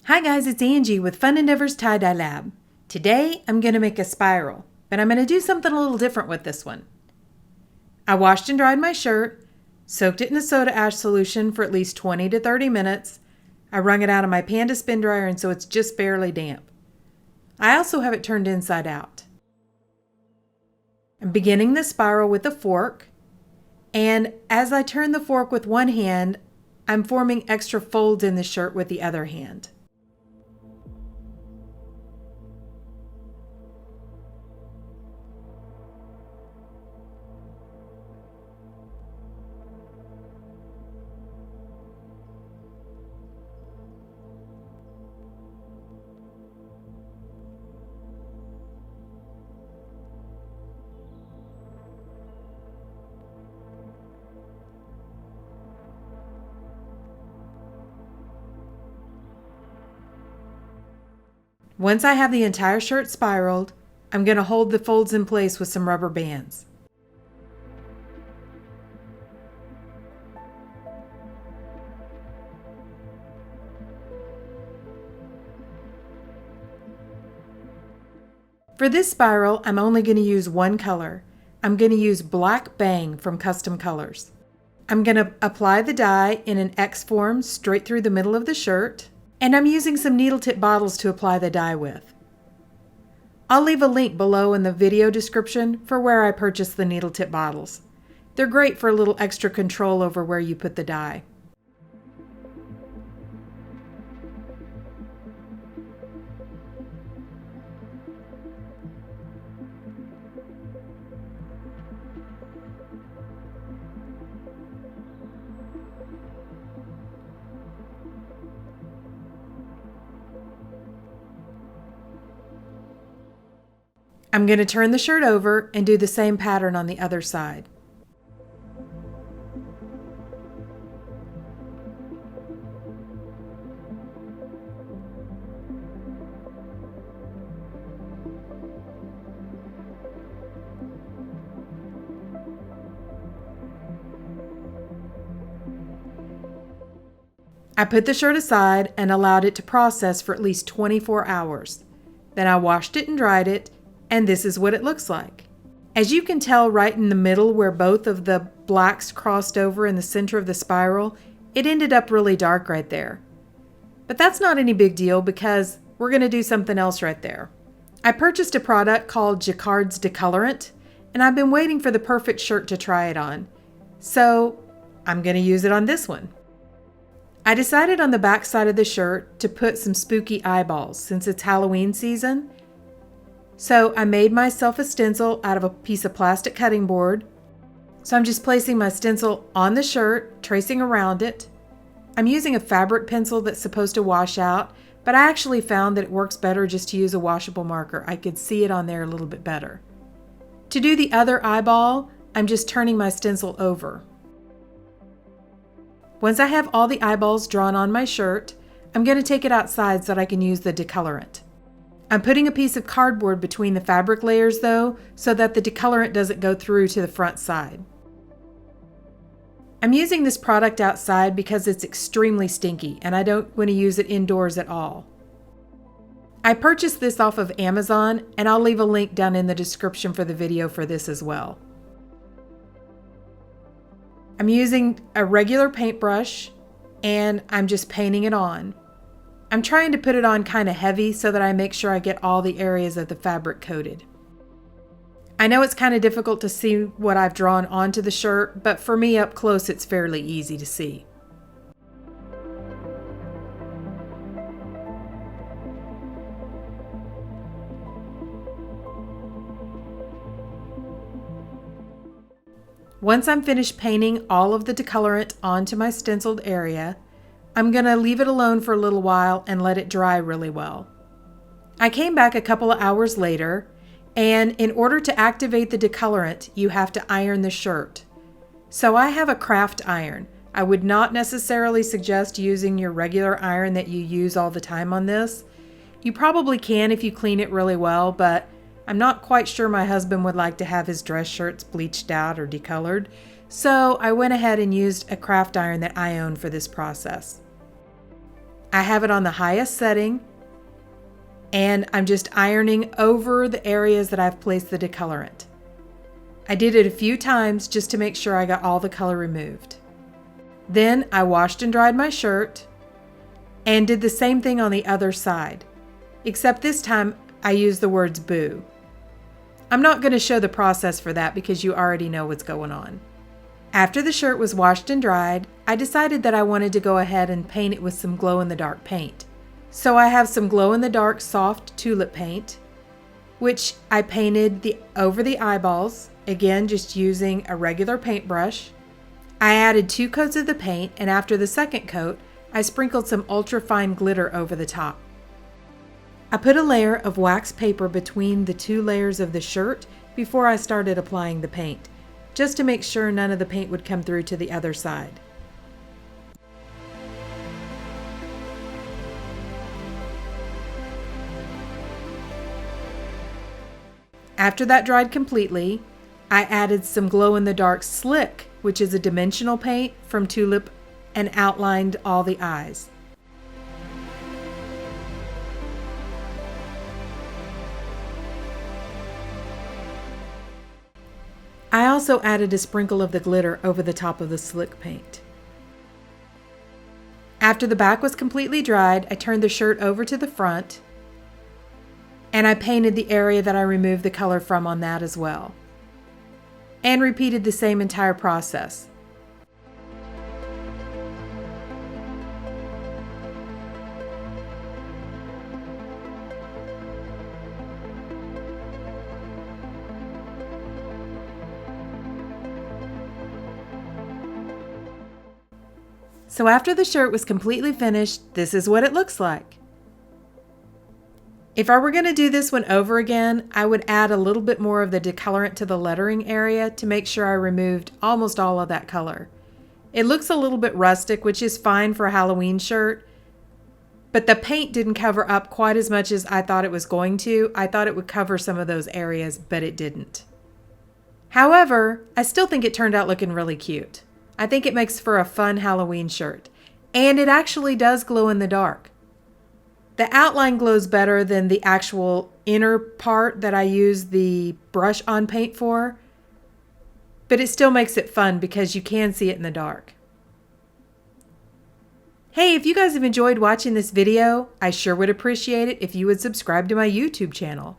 Hi guys, it's Angie with Fun Endeavors Tie-Dye Lab. Today I'm going to make a spiral, but I'm going to do something a little different with this one. I washed and dried my shirt, soaked it in a soda ash solution for at least 20 to 30 minutes. I wrung it out of my Panda spin dryer and so it's just barely damp. I also have it turned inside out. I'm beginning the spiral with a fork, and as I turn the fork with one hand, I'm forming extra folds in the shirt with the other hand. Once I have the entire shirt spiraled, I'm going to hold the folds in place with some rubber bands. For this spiral, I'm only going to use one color. I'm going to use Black Bang from Custom Colors. I'm going to apply the dye in an X form straight through the middle of the shirt. And I'm using some needle tip bottles to apply the dye with. I'll leave a link below in the video description for where I purchased the needle tip bottles. They're great for a little extra control over where you put the dye. I'm going to turn the shirt over and do the same pattern on the other side. I put the shirt aside and allowed it to process for at least 24 hours. Then I washed it and dried it, and this is what it looks like. As you can tell right in the middle where both of the blacks crossed over in the center of the spiral, it ended up really dark right there. But that's not any big deal because we're going to do something else right there. I purchased a product called Jacquard's deColourant, and I've been waiting for the perfect shirt to try it on. So I'm going to use it on this one. I decided on the back side of the shirt to put some spooky eyeballs since it's Halloween season. So I made myself a stencil out of a piece of plastic cutting board. So I'm just placing my stencil on the shirt, tracing around it. I'm using a fabric pencil that's supposed to wash out, but I actually found that it works better just to use a washable marker. I could see it on there a little bit better. To do the other eyeball, I'm just turning my stencil over. Once I have all the eyeballs drawn on my shirt, I'm going to take it outside so that I can use the decolorant. I'm putting a piece of cardboard between the fabric layers though, so that the decolorant doesn't go through to the front side. I'm using this product outside because it's extremely stinky and I don't want to use it indoors at all. I purchased this off of Amazon and I'll leave a link down in the description for the video for this as well. I'm using a regular paintbrush and I'm just painting it on. I'm trying to put it on kind of heavy so that I make sure I get all the areas of the fabric coated. I know it's kind of difficult to see what I've drawn onto the shirt, but for me up close it's fairly easy to see. Once I'm finished painting all of the decolorant onto my stenciled area, I'm going to leave it alone for a little while and let it dry really well. I came back a couple of hours later, and in order to activate the decolorant, you have to iron the shirt. So I have a craft iron. I would not necessarily suggest using your regular iron that you use all the time on this. You probably can if you clean it really well, but I'm not quite sure my husband would like to have his dress shirts bleached out or decolored. So I went ahead and used a craft iron that I own for this process. I have it on the highest setting, and I'm just ironing over the areas that I've placed the decolorant. I did it a few times just to make sure I got all the color removed. Then I washed and dried my shirt and did the same thing on the other side, except this time I used the words boo. I'm not going to show the process for that because you already know what's going on. After the shirt was washed and dried, I decided that I wanted to go ahead and paint it with some glow-in-the-dark paint. So I have some glow-in-the-dark soft tulip paint, which I painted over the eyeballs, again just using a regular paintbrush. I added 2 coats of the paint, and after the second coat, I sprinkled some ultra-fine glitter over the top. I put a layer of wax paper between the 2 layers of the shirt before I started applying the paint, just to make sure none of the paint would come through to the other side. After that dried completely, I added some glow-in-the-dark slick, which is a dimensional paint from Tulip, and outlined all the eyes. I also added a sprinkle of the glitter over the top of the slick paint. After the back was completely dried, I turned the shirt over to the front, and I painted the area that I removed the color from on that as well, and repeated the same entire process. So after the shirt was completely finished, this is what it looks like. If I were going to do this one over again, I would add a little bit more of the decolorant to the lettering area to make sure I removed almost all of that color. It looks a little bit rustic, which is fine for a Halloween shirt, but the paint didn't cover up quite as much as I thought it was going to. I thought it would cover some of those areas, but it didn't. However, I still think it turned out looking really cute. I think it makes for a fun Halloween shirt, and it actually does glow in the dark. The outline glows better than the actual inner part that I use the brush on paint for, but it still makes it fun because you can see it in the dark. Hey, if you guys have enjoyed watching this video, I sure would appreciate it if you would subscribe to my YouTube channel.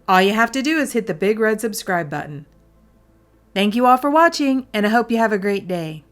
All you have to do is hit the big red subscribe button. Thank you all for watching, and I hope you have a great day.